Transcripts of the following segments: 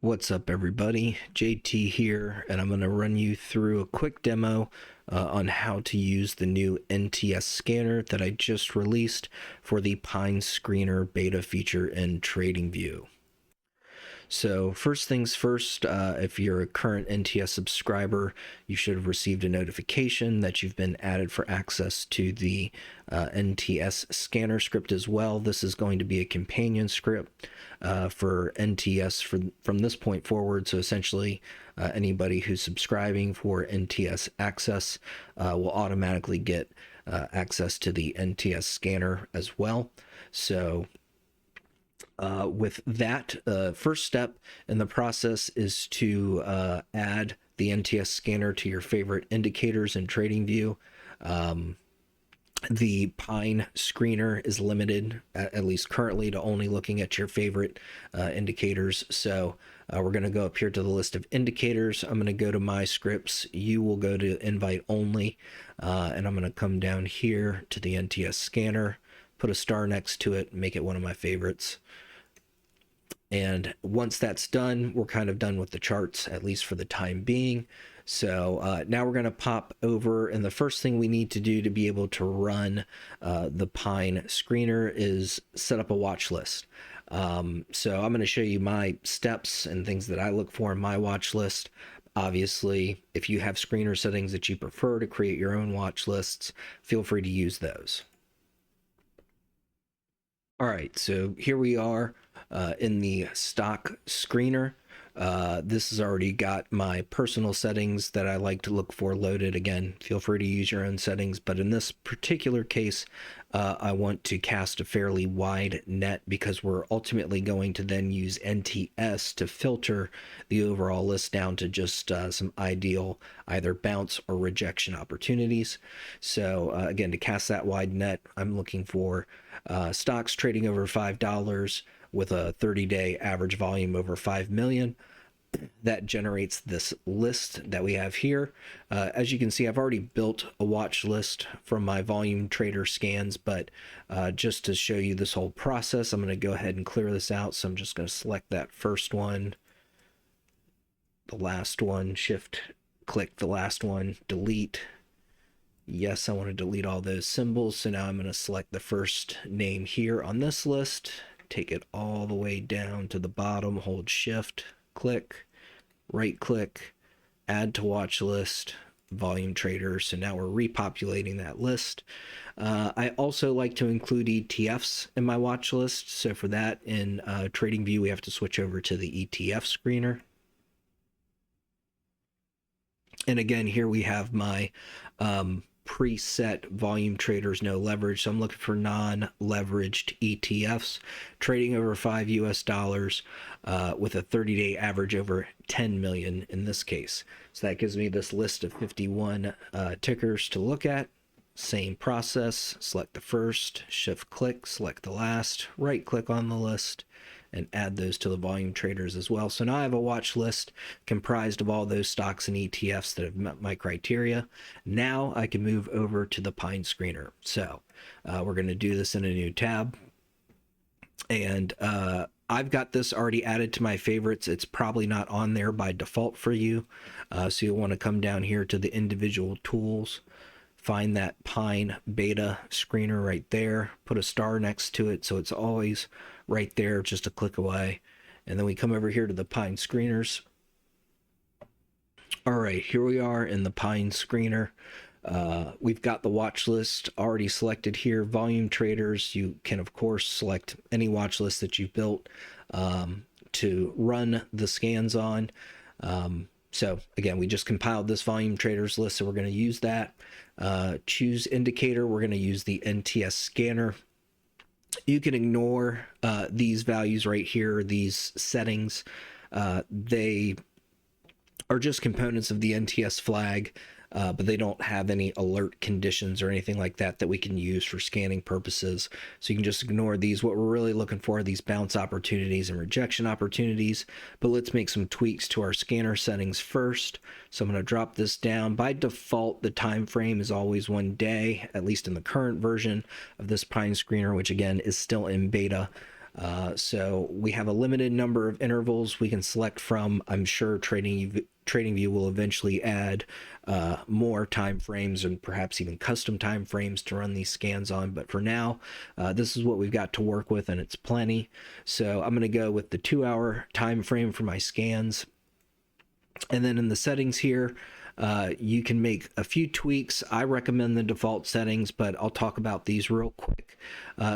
What's up, everybody? JT here, and I'm going to run you through a quick demo on how to use the new NTS scanner that I just released for the Pine Screener beta feature in TradingView. So first things first, if you're a current NTS subscriber, you should have received a notification that you've been added for access to the NTS scanner script as well. This is going to be a companion script for NTS from this point forward. So essentially, anybody who's subscribing for NTS access will automatically get access to the NTS scanner as well. So with that, first step in the process is to add the NTS scanner to your favorite indicators in TradingView. The Pine Screener is limited, at least currently, to only looking at your favorite indicators. So we're going to go up here to the list of indicators. I'm going to go to My Scripts. You will go to Invite Only, and I'm going to come down here to the NTS scanner, put a star next to it, make it one of my favorites. And once that's done, we're kind of done with the charts, at least for the time being. So now we're going to pop over, and the first thing we need to do to be able to run the Pine Screener is set up a watch list. So I'm going to show you my steps and things that I look for in my watch list. Obviously, if you have screener settings that you prefer to create your own watch lists, feel free to use those. All right, so here we are in the stock screener. This has already got my personal settings that I like to look for loaded. Again, feel free to use your own settings, but in this particular case, I want to cast a fairly wide net because we're ultimately going to then use NTS to filter the overall list down to just some ideal either bounce or rejection opportunities. So again, to cast that wide net, I'm looking for stocks trading over $5 with a 30-day average volume over 5 million. That generates this list that we have here. As you can see, I've already built a watch list from my volume trader scans, but just to show you this whole process, I'm going to go ahead and clear this out. So I'm just going to select that first one, the last one, shift click the last one, delete. Yes, I want to delete all those symbols. So now I'm going to select the first name here on this list, take it all the way down to the bottom, hold shift, click, right click, add to watch list, volume trader. So now we're repopulating that list. I also like to include ETFs in my watch list. So for that, in TradingView, we have to switch over to the ETF screener. And again, here we have my preset volume traders, no leverage. So I'm looking for non-leveraged ETFs trading over $5 with a 30-day average over 10 million in this case. So that gives me this list of 51 tickers to look at. Same process, select the first, shift click, select the last, right click on the list, and add those to the volume traders as well. So now I have a watch list comprised of all those stocks and ETFs that have met my criteria. Now I can move over to the Pine Screener. So we're going to do this in a new tab. And I've got this already added to my favorites. It's probably not on there by default for you. So you'll want to come down here to the individual tools, find that Pine beta screener right there, put a star next to it so it's always right there, just a click away. And then we come over here to the Pine Screeners. All right, here we are in the Pine Screener. We've got the watch list already selected here. Volume traders, you can of course select any watch list that you've built to run the scans on. So again, we just compiled this volume traders list, so we're going to use that. Choose indicator, we're going to use the NTS scanner. You can ignore these values right here, these settings. They are just components of the NTS flag, but they don't have any alert conditions or anything like that that we can use for scanning purposes. So you can just ignore these. What we're really looking for are these bounce opportunities and rejection opportunities. But let's make some tweaks to our scanner settings first. So I'm going to drop this down. By default, the time frame is always 1 day, at least in the current version of this Pine Screener, which again is still in beta. So we have a limited number of intervals we can select from. I'm sure TradingView will eventually add more time frames and perhaps even custom time frames to run these scans on. But for now, this is what we've got to work with, and it's plenty. So I'm going to go with the 2-hour time frame for my scans. And then in the settings here, you can make a few tweaks. I recommend the default settings, but I'll talk about these real quick.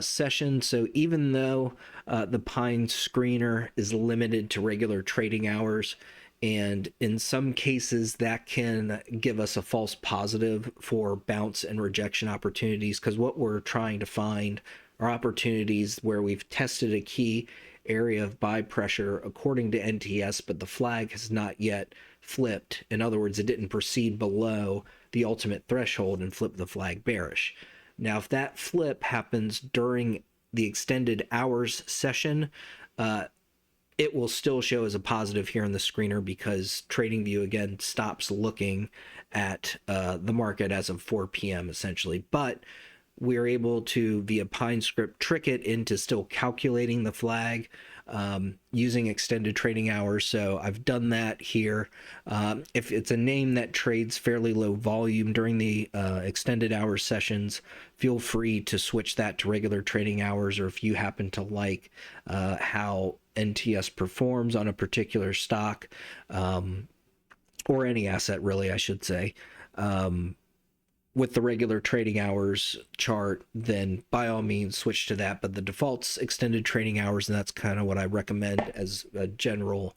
Session. So even though the Pine screener is limited to regular trading hours, and in some cases that can give us a false positive for bounce and rejection opportunities, because what we're trying to find are opportunities where we've tested a key area of buy pressure according to NTS, but the flag has not yet flipped. In other words, it didn't proceed below the ultimate threshold and flip the flag bearish. Now, if that flip happens during the extended hours session, it will still show as a positive here in the screener, because TradingView again stops looking at the market as of 4 p.m. essentially. But we're able to, via Pine script, trick it into still calculating the flag using extended trading hours. So I've done that here. If it's a name that trades fairly low volume during the extended hours sessions, feel free to switch that to regular trading hours. Or if you happen to like how NTS performs on a particular stock, or any asset really, I should say, with the regular trading hours chart, then by all means switch to that. But the default's extended trading hours, and that's kind of what I recommend as a general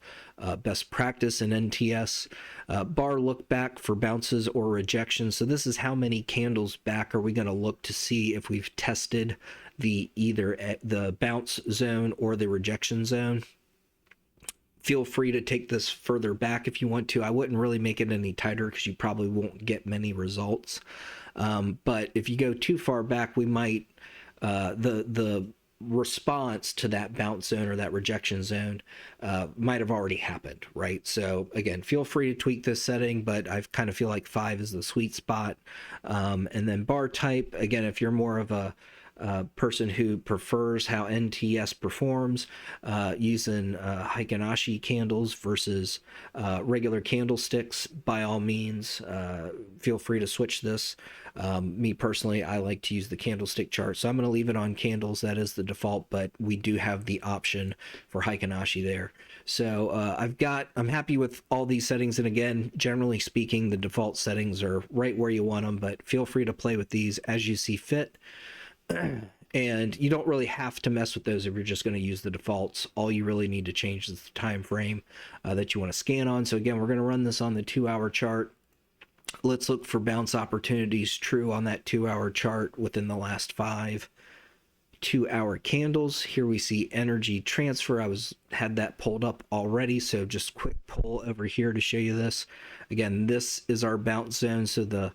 best practice in NTS. Bar look back for bounces or rejections. So this is how many candles back are we going to look to see if we've tested the either the bounce zone or the rejection zone. Feel free to take this further back if you want to. I wouldn't really make it any tighter because you probably won't get many results. But if you go too far back, we might, the response to that bounce zone or that rejection zone might have already happened, right? So again, feel free to tweak this setting, but I kind of feel like 5 is the sweet spot. And then bar type, again, if you're more of a person who prefers how NTS performs, using Heikin-Ashi candles versus regular candlesticks, by all means, feel free to switch this. Me personally, I like to use the candlestick chart, so I'm going to leave it on candles. That is the default, but we do have the option for Heikin-Ashi there. So I'm happy with all these settings, and again, generally speaking, the default settings are right where you want them, but feel free to play with these as you see fit. And you don't really have to mess with those if you're just going to use the defaults. All you really need to change is the time frame that you want to scan on. So again, we're going to run this on the 2-hour chart. Let's look for bounce opportunities true on that 2-hour chart within the last 5 2-hour candles. Here we see energy transfer. I had that pulled up already, so just quick pull over here to show you this. Again, this is our bounce zone, so the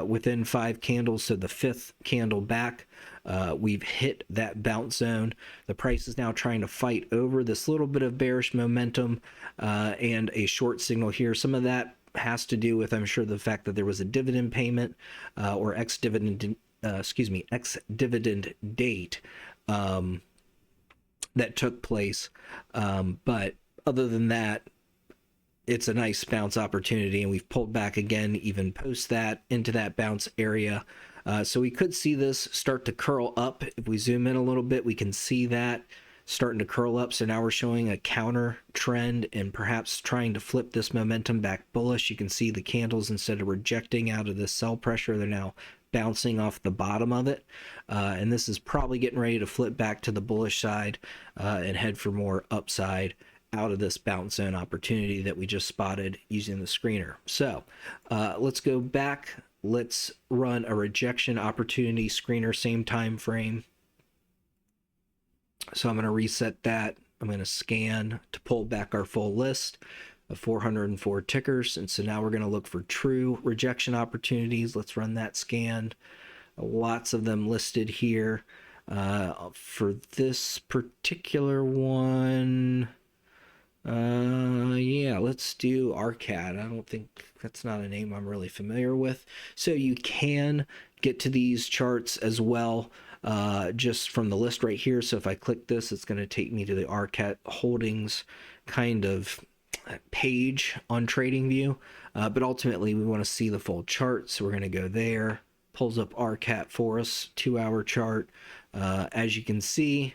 within 5 candles, so the 5th candle back, we've hit that bounce zone. The price is now trying to fight over this little bit of bearish momentum and a short signal here. Some of that has to do with, I'm sure, the fact that there was a dividend payment or ex-dividend date that took place. But other than that, it's a nice bounce opportunity, and we've pulled back again, even post that, into that bounce area. So we could see this start to curl up. If we zoom in a little bit, we can see that starting to curl up. So now we're showing a counter trend and perhaps trying to flip this momentum back bullish. You can see the candles, instead of rejecting out of this sell pressure, they're now bouncing off the bottom of it. And this is probably getting ready to flip back to the bullish side and head for more upside out of this bounce zone opportunity that we just spotted using the screener. So let's go back. Let's run a rejection opportunity screener, same time frame. So I'm going to reset that. I'm going to scan to pull back our full list of 404 tickers. And so now we're going to look for true rejection opportunities. Let's run that scan. Lots of them listed here. For this particular one, yeah, let's do Arcad. I don't think that's not a name I'm really familiar with. So you can get to these charts as well just from the list right here. So if I click this, it's going to take me to the RCAT holdings kind of page on TradingView. But ultimately, we want to see the full chart. So we're going to go there, pulls up RCAT for us, 2-hour chart. As you can see,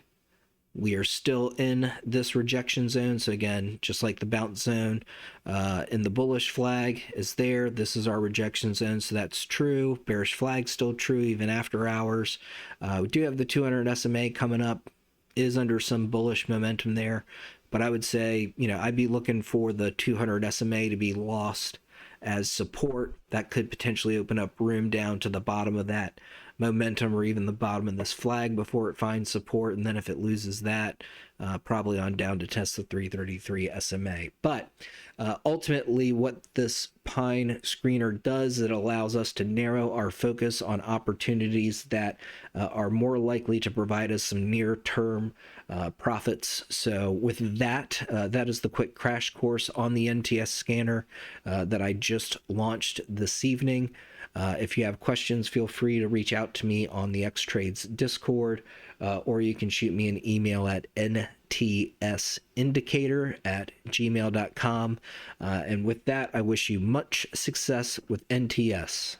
we are still in this rejection zone. So again, just like the bounce zone in the bullish flag is there, this is our rejection zone. So that's true. Bearish flag still true even after hours. We do have the 200 SMA coming up, is under some bullish momentum there. But I would say, I'd be looking for the 200 SMA to be lost as support. That could potentially open up room down to the bottom of that momentum or even the bottom of this flag before it finds support. And then if it loses that, probably on down to test the 333 SMA. But ultimately, what this Pine screener does, it allows us to narrow our focus on opportunities that are more likely to provide us some near-term profits. So with that, that is the quick crash course on the NTS scanner that I just launched this evening. If you have questions, feel free to reach out to me on the Xtrades Discord, or you can shoot me an email at ntsindicator@gmail.com. And with that, I wish you much success with NTS.